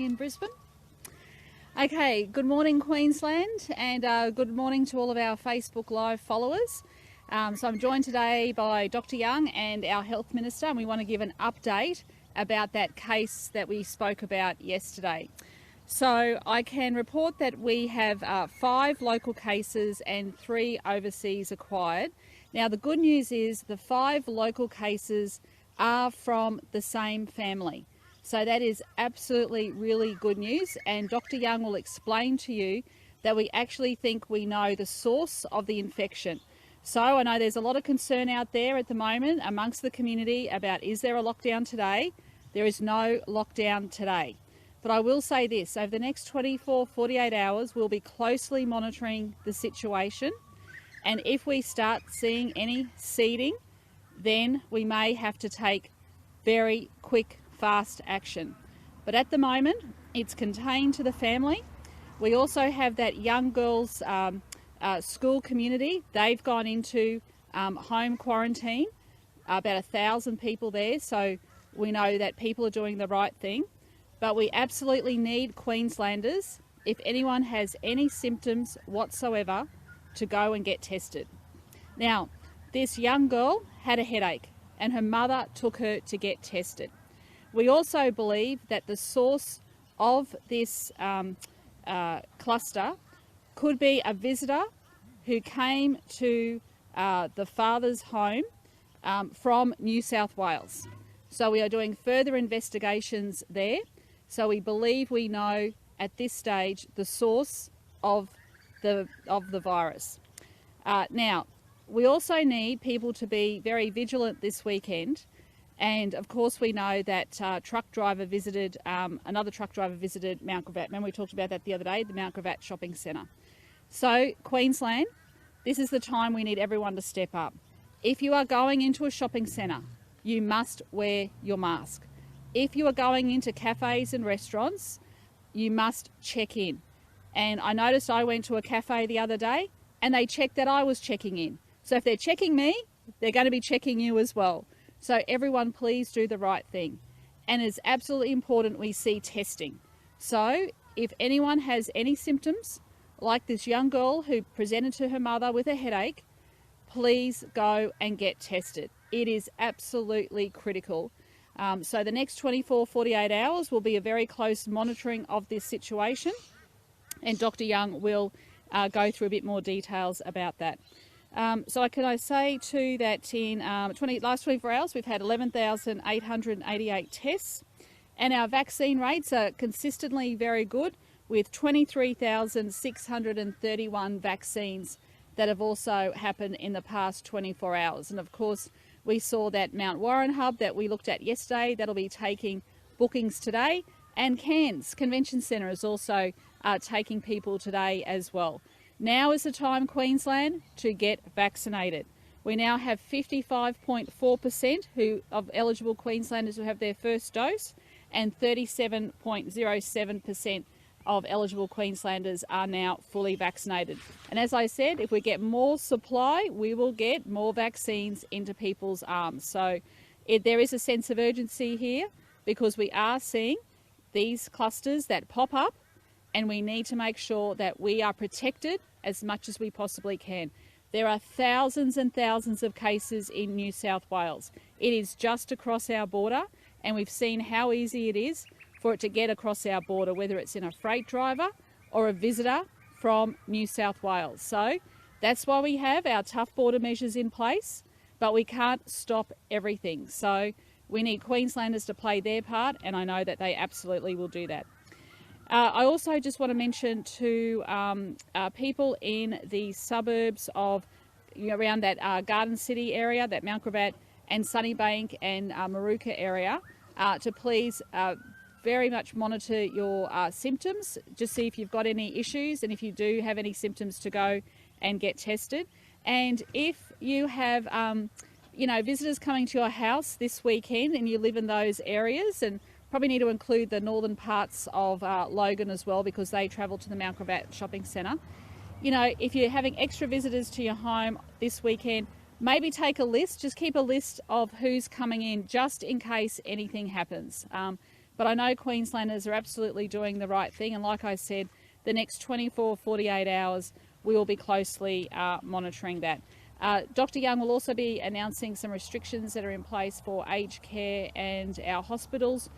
in Brisbane. Okay, good morning Queensland, and good morning to all of our Facebook Live followers. So I'm joined today by Dr. Young and our Health Minister, and we want to give an update about that case that we spoke about yesterday. So I can report that we have 5 local cases and 3 overseas acquired. Now the good news is the 5 local cases are from the same family. So that is absolutely really good news, and Dr. Young will explain to you that we actually think we know the source of the infection. So I know there's a lot of concern out there at the moment amongst the community about, is there a lockdown today? There is no lockdown today. But I will say this, over the next 48 hours, we'll be closely monitoring the situation. And if we start seeing any seeding, then we may have to take very quick, fast action. But at the moment, it's contained to the family. We also have that young girls' school community. They've gone into home quarantine, about 1,000 people there. So we know that people are doing the right thing. But we absolutely need Queenslanders, if anyone has any symptoms whatsoever, to go and get tested. Now, this young girl had a headache and her mother took her to get tested. We also believe that the source of this cluster could be a visitor who came to the father's home from New South Wales. So we are doing further investigations there. So we believe we know at this stage the source of the virus. Now, we also need people to be very vigilant this weekend. And of course, we know that another truck driver visited Mount Gravatt. Remember, we talked about that the other day, the Mount Gravatt shopping centre. So Queensland, this is the time we need everyone to step up. If you are going into a shopping centre, you must wear your mask. If you are going into cafes and restaurants, you must check in. And I noticed I went to a cafe the other day and they checked that I was checking in. So if they're checking me, they're going to be checking you as well. So everyone, please do the right thing. And it's absolutely important we see testing. So if anyone has any symptoms, like this young girl who presented to her mother with a headache, please go and get tested. It is absolutely critical. So the next 48 hours will be a very close monitoring of this situation, and Dr. Young will go through a bit more details about that. So can I say too that in last 24 hours we've had 11,888 tests, and our vaccine rates are consistently very good, with 23,631 vaccines that have also happened in the past 24 hours. And of course, we saw that Mount Warren hub that we looked at yesterday, that'll be taking bookings today, and Cairns Convention Centre is also taking people today as well. Now is the time, Queensland, to get vaccinated. We now have 55.4% of eligible Queenslanders who have their first dose, and 37.07% of eligible Queenslanders are now fully vaccinated. And as I said, if we get more supply, we will get more vaccines into people's arms. So there is a sense of urgency here, because we are seeing these clusters that pop up, and we need to make sure that we are protected as much as we possibly can. There are thousands and thousands of cases in New South Wales. It is just across our border, and we've seen how easy it is for it to get across our border, whether it's in a freight driver or a visitor from New South Wales. So that's why we have our tough border measures in place, but we can't stop everything. So we need Queenslanders to play their part, and I know that they absolutely will do that. I also just want to mention to people in the suburbs of, around that Garden City area, that Mount Gravatt and Sunnybank and Maruka area, to please very much monitor your symptoms, just see if you've got any issues, and if you do have any symptoms, to go and get tested. And if you have visitors coming to your house this weekend and you live in those areas, and probably need to include the northern parts of Logan as well, because they travel to the Mount Gravatt shopping centre. If you're having extra visitors to your home this weekend, maybe take a list, just keep a list of who's coming in, just in case anything happens. But I know Queenslanders are absolutely doing the right thing. And like I said, the next 24, 48 hours, we will be closely monitoring that. Dr. Young will also be announcing some restrictions that are in place for aged care and our hospitals,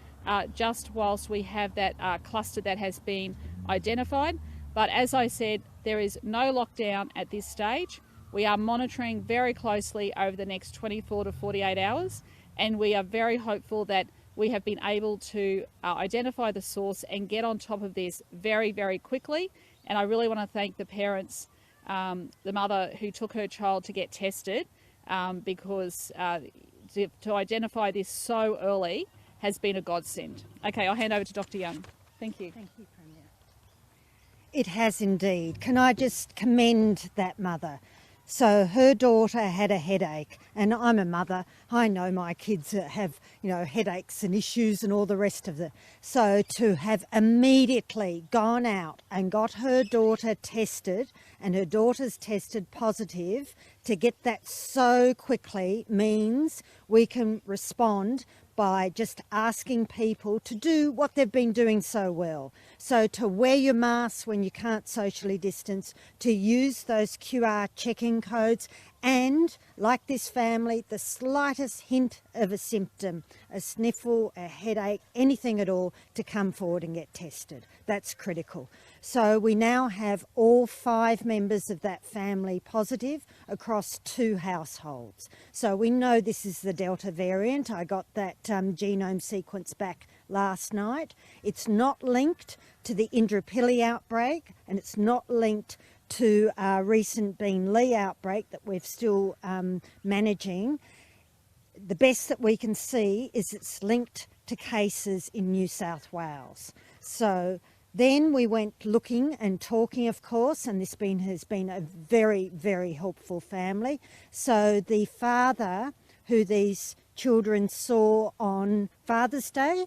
just whilst we have that cluster that has been identified. But as I said, there is no lockdown at this stage. We are monitoring very closely over the next 24 to 48 hours, and we are very hopeful that we have been able to identify the source and get on top of this very, very quickly. And I really want to thank the parents, the mother who took her child to get tested, because to identify this so early has been a godsend. Okay, I'll hand over to Dr. Young. Thank you. Thank you, Premier. It has indeed. Can I just commend that mother? So her daughter had a headache, and I'm a mother. I know my kids have, headaches and issues and all the rest of it. So to have immediately gone out and got her daughter tested, and her daughter's tested positive, to get that so quickly means we can respond by just asking people to do what they've been doing so well. So to wear your mask when you can't socially distance, to use those QR check-in codes, and, like this family, the slightest hint of a symptom, a sniffle, a headache, anything at all, to come forward and get tested. That's critical. So we now have all 5 members of that family positive across 2 households. So we know this is the Delta variant. I got that genome sequence back last night. It's not linked to the Indooroopilly outbreak, and it's not linked to our recent Beenleigh outbreak that we're still managing. The best that we can see is it's linked to cases in New South Wales. So then we went looking and talking, of course, and this has been a very, very helpful family. So the father who these children saw on Father's Day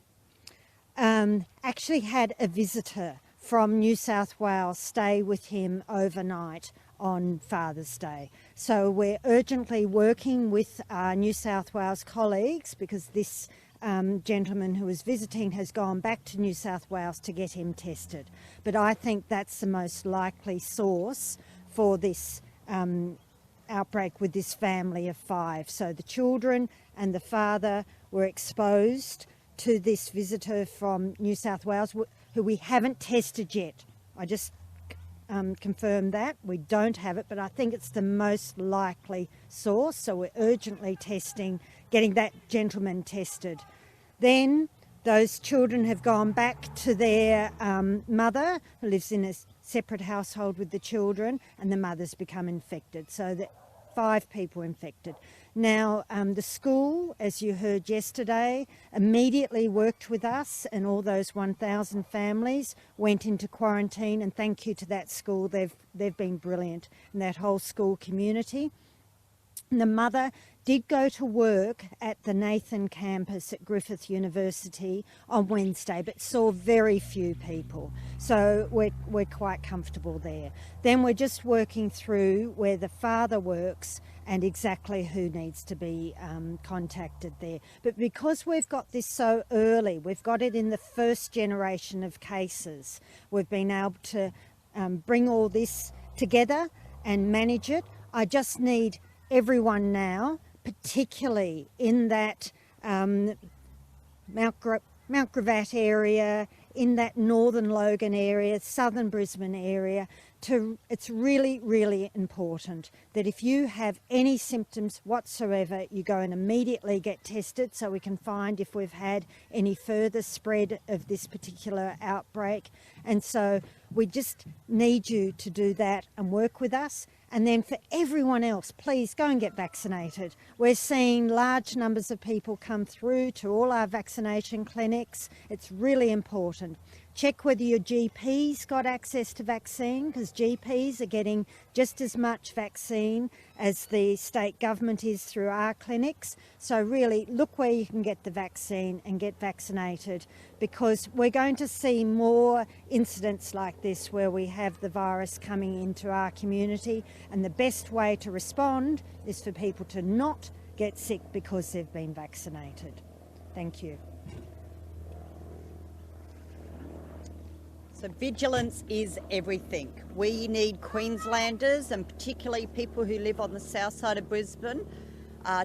actually had a visitor from New South Wales stay with him overnight on Father's Day. So we're urgently working with our New South Wales colleagues, because this gentleman who was visiting has gone back to New South Wales to get him tested. But I think that's the most likely source for this outbreak with this family of 5. So the children and the father were exposed to this visitor from New South Wales, who we haven't tested yet. I just confirmed that. We don't have it, but I think it's the most likely source. So we're urgently getting that gentleman tested. Then those children have gone back to their mother, who lives in a separate household with the children, and the mother's become infected. So that 5 people infected. Now, the school, as you heard yesterday, immediately worked with us, and all those 1,000 families went into quarantine, and thank you to that school. They've been brilliant, and that whole school community. And the mother did go to work at the Nathan campus at Griffith University on Wednesday, but saw very few people. So we're quite comfortable there. Then we're just working through where the father works and exactly who needs to be contacted there. But because we've got this so early, we've got it in the first generation of cases, we've been able to bring all this together and manage it. I just need everyone now, particularly in that Mount Gravatt area, in that northern Logan area, southern Brisbane area, it's really, really important that if you have any symptoms whatsoever, you go and immediately get tested so we can find if we've had any further spread of this particular outbreak. And so we just need you to do that and work with us. And then for everyone else, please go and get vaccinated. We're seeing large numbers of people come through to all our vaccination clinics. It's really important. Check whether your GP's got access to vaccine, because GPs are getting just as much vaccine as the state government is through our clinics. So really look where you can get the vaccine and get vaccinated, because we're going to see more incidents like this where we have the virus coming into our community, and the best way to respond is for people to not get sick because they've been vaccinated. Thank you. So vigilance is everything. We need Queenslanders, and particularly people who live on the south side of Brisbane,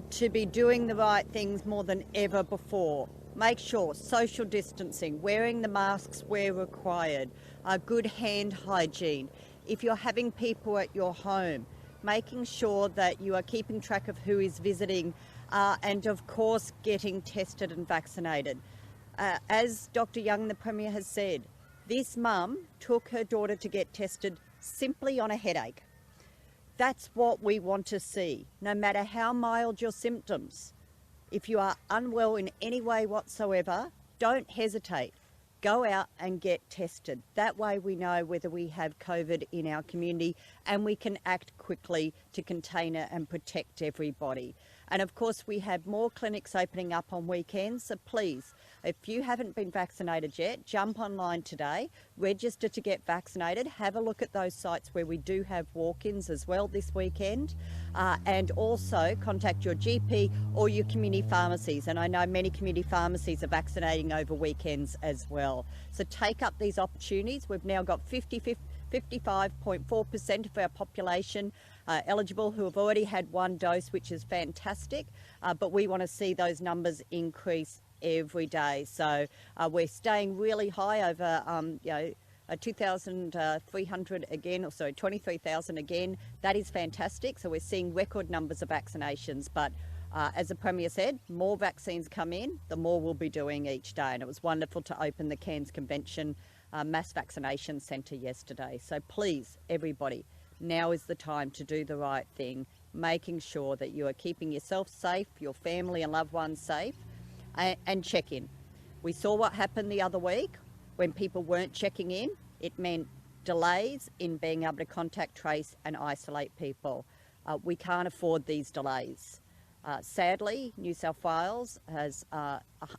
to be doing the right things more than ever before. Make sure social distancing, wearing the masks where required, good hand hygiene. If you're having people at your home, making sure that you are keeping track of who is visiting, and of course getting tested and vaccinated. As Dr. Young, the Premier, has said, this mum took her daughter to get tested simply on a headache. That's what we want to see, no matter how mild your symptoms. If you are unwell in any way whatsoever, don't hesitate. Go out and get tested. That way we know whether we have COVID in our community and we can act quickly to contain it and protect everybody. And of course we have more clinics opening up on weekends, so please, if you haven't been vaccinated yet, jump online today, register to get vaccinated, have a look at those sites where we do have walk-ins as well this weekend, and also contact your GP or your community pharmacies. And I know many community pharmacies are vaccinating over weekends as well. So take up these opportunities. We've now got 55.4% of our population eligible who have already had one dose, which is fantastic, but we want to see those numbers increase every day. So we're staying really high over 2,300 again, or sorry, 23,000 again. That is fantastic. So we're seeing record numbers of vaccinations, but as the Premier said, more vaccines come in, the more we'll be doing each day. And it was wonderful to open the Cairns Convention mass vaccination centre yesterday. So please, everybody, now is the time to do the right thing, making sure that you are keeping yourself safe, your family and loved ones safe, and check in. We saw what happened the other week when people weren't checking in. It meant delays in being able to contact, trace and isolate people. We can't afford these delays. Sadly, New South Wales has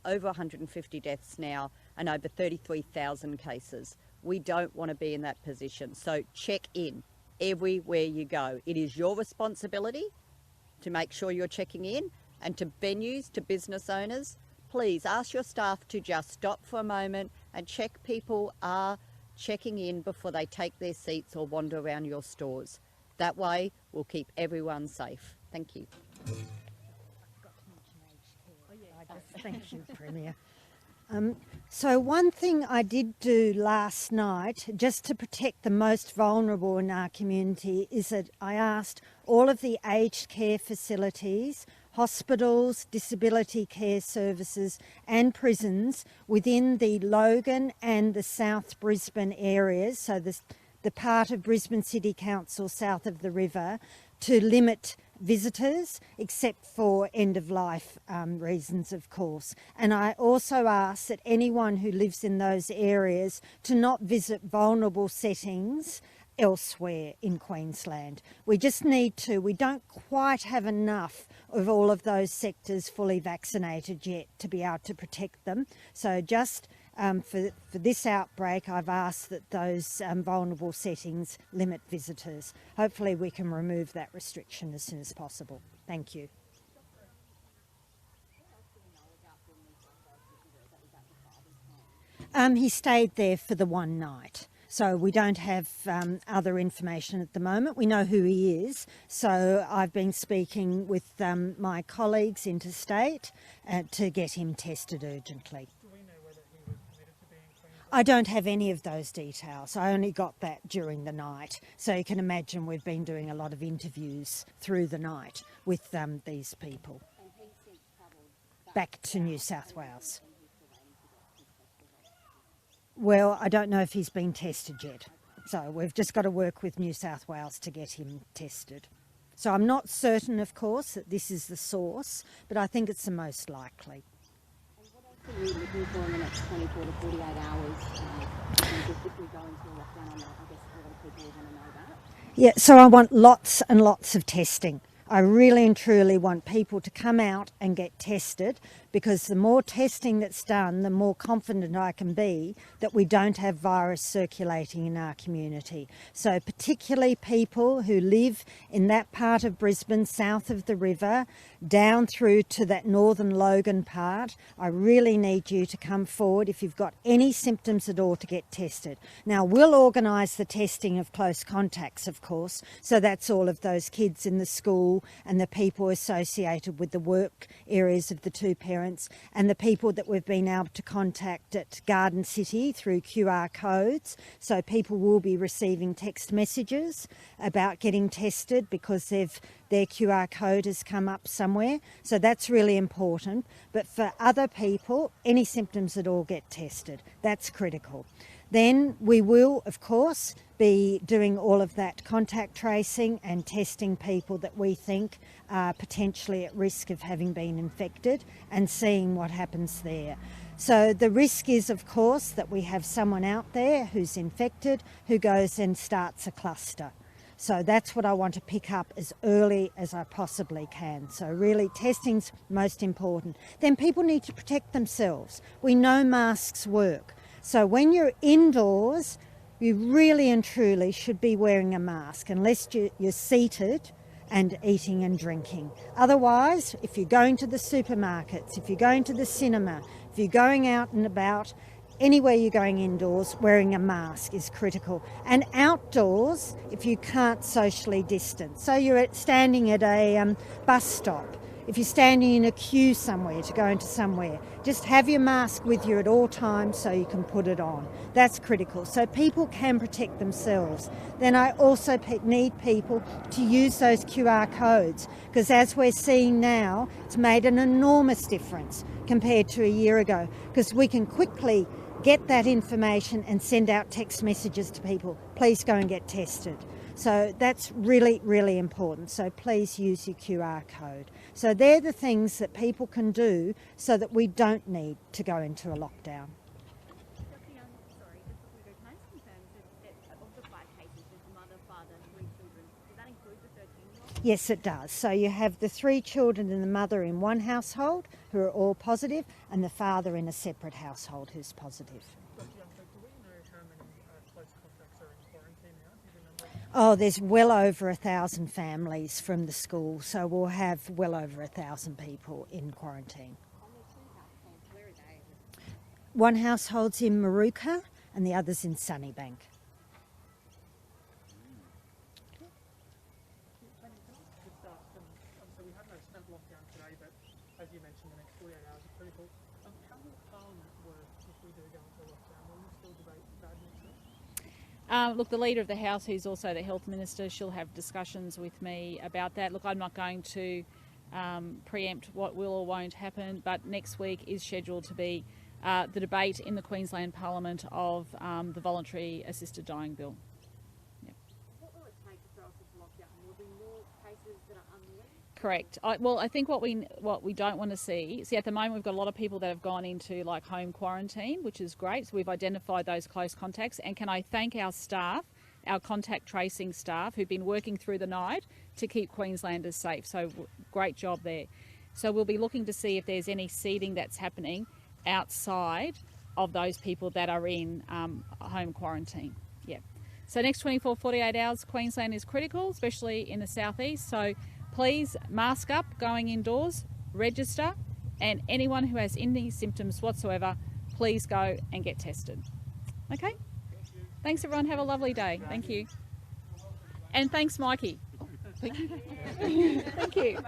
over 150 deaths now and over 33,000 cases. We don't want to be in that position. So check in everywhere you go. It is your responsibility to make sure you're checking in, and to venues, to business owners, please ask your staff to just stop for a moment and check people are checking in before they take their seats or wander around your stores. That way we'll keep everyone safe. Thank you. Thank you, Premier. So one thing I did do last night, just to protect the most vulnerable in our community, is that I asked all of the aged care facilities, hospitals, disability care services and prisons within the Logan and the South Brisbane areas, so the part of Brisbane City Council south of the river, to limit visitors, except for end-of-life reasons, of course. And I also ask that anyone who lives in those areas to not visit vulnerable settings elsewhere in Queensland. We just need to. We don't quite have enough of all of those sectors fully vaccinated yet to be able to protect them. So just for this outbreak, I've asked that those vulnerable settings limit visitors. Hopefully we can remove that restriction as soon as possible. Thank you. He stayed there for the one night. So we don't have other information at the moment. We know who he is. So I've been speaking with my colleagues interstate to get him tested urgently. Do we know whether he was committed to being Queensland? I don't have any of those details. I only got that during the night. So you can imagine we've been doing a lot of interviews through the night with these people. Back to New South Wales. Well, I don't know if he's been tested yet. So we've just got to work with New South Wales to get him tested. So I'm not certain, of course, that this is the source, but I think it's the most likely. And what else are we looking for in the next 24 to 48 hours? If we go into a lockdown, I guess a lot of people are going to know that. Yeah, so I want lots and lots of testing. I really and truly want people to come out and get tested because the more testing that's done, the more confident I can be that we don't have virus circulating in our community. So particularly people who live in that part of Brisbane, south of the river, down through to that northern Logan part, I really need you to come forward if you've got any symptoms at all to get tested. Now, we'll organise the testing of close contacts, of course, so that's all of those kids in the school and the people associated with the work areas of the two parents and the people that we've been able to contact at Garden City through QR codes. So people will be receiving text messages about getting tested because their QR code has come up somewhere. So that's really important. But for other people, any symptoms at all get tested. That's critical. Then we will, of course, be doing all of that contact tracing and testing people that we think are potentially at risk of having been infected and seeing what happens there. So the risk is, of course, that we have someone out there who's infected who goes and starts a cluster. So that's what I want to pick up as early as I possibly can. So really testing's most important. Then people need to protect themselves. We know masks work. So when you're indoors, you really and truly should be wearing a mask unless you're seated and eating and drinking. Otherwise, if you're going to the supermarkets, if you're going to the cinema, if you're going out and about, anywhere you're going indoors, wearing a mask is critical. And outdoors, if you can't socially distance. So you're standing at a bus stop, if you're standing in a queue somewhere to go into somewhere, just have your mask with you at all times so you can put it on. That's critical. So people can protect themselves. Then I also need people to use those QR codes because as we're seeing now, it's made an enormous difference compared to a year ago because we can quickly get that information and send out text messages to people. Please go and get tested. So that's really, really important. So please use your QR code. So they're the things that people can do so that we don't need to go into a lockdown. Dr. Young, sorry, just before we go, can I just confirm that of the 5 cases, there's a mother, father, 3 children. Does that include the 13-year-old? Yes, it does. So you have the 3 children and the mother in one household who are all positive and the father in a separate household who's positive. Dr. Young, so do we know how many close contacts are in quarantine now? Do you remember? Oh, there's well over 1,000 families from the school, so we'll have well over 1,000 people in quarantine. On the 2 households, where are they? One household's in Maruka and the other's in Sunnybank. Good stuff. So we have no snap lockdown today, but as you mentioned, the next 48 hours are critical. How will Parliament work if we do go into a lockdown? Will we still debate bad news? Look, the Leader of the House, who's also the Health Minister, she'll have discussions with me about that. Look, I'm not going to preempt what will or won't happen, but next week is scheduled to be the debate in the Queensland Parliament of the Voluntary Assisted Dying Bill. What will it take to throw us into lockdown? Will there be more cases that are unlinked? Correct. I think what we don't want to see at the moment we've got a lot of people that have gone into like home quarantine, which is great. So we've identified those close contacts, and can I thank our staff, our contact tracing staff, who've been working through the night to keep Queenslanders safe. So great job there. So we'll be looking to see if there's any seeding that's happening outside of those people that are in home quarantine. Yeah. So next 24-48 hours, Queensland is critical, especially in the southeast. So please mask up going indoors, register, and anyone who has any symptoms whatsoever, please go and get tested. Okay? Thanks everyone, have a lovely day. Thank you. And thanks Mikey. Thank you. Thank you.